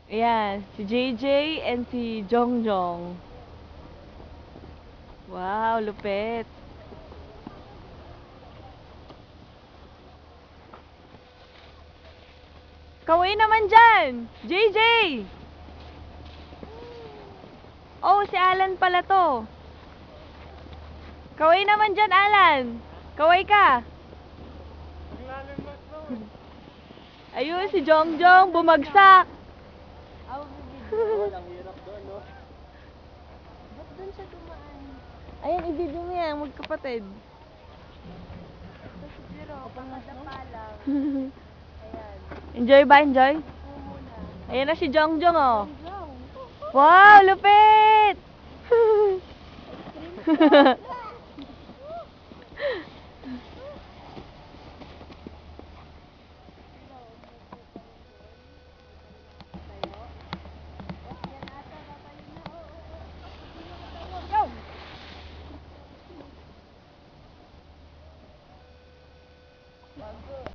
Ayan, si JJ and si Jongjong. Wow, lupit. Kaway naman dyan! JJ! Oh, si Alan pala to. Kaway naman dyan, Alan. Kaway ka. Ayun, si Jongjong, bumagsak. Ang hirap doon, no? Ba't doon siya dumaan? Ayan, i-video mo yan, magkapatid. Ito siguro, kakadapa lang. Ayan. Enjoy ba? Enjoy? Ito muna. Ayan na si Jongjong, oh. Wow! Wow, lupit!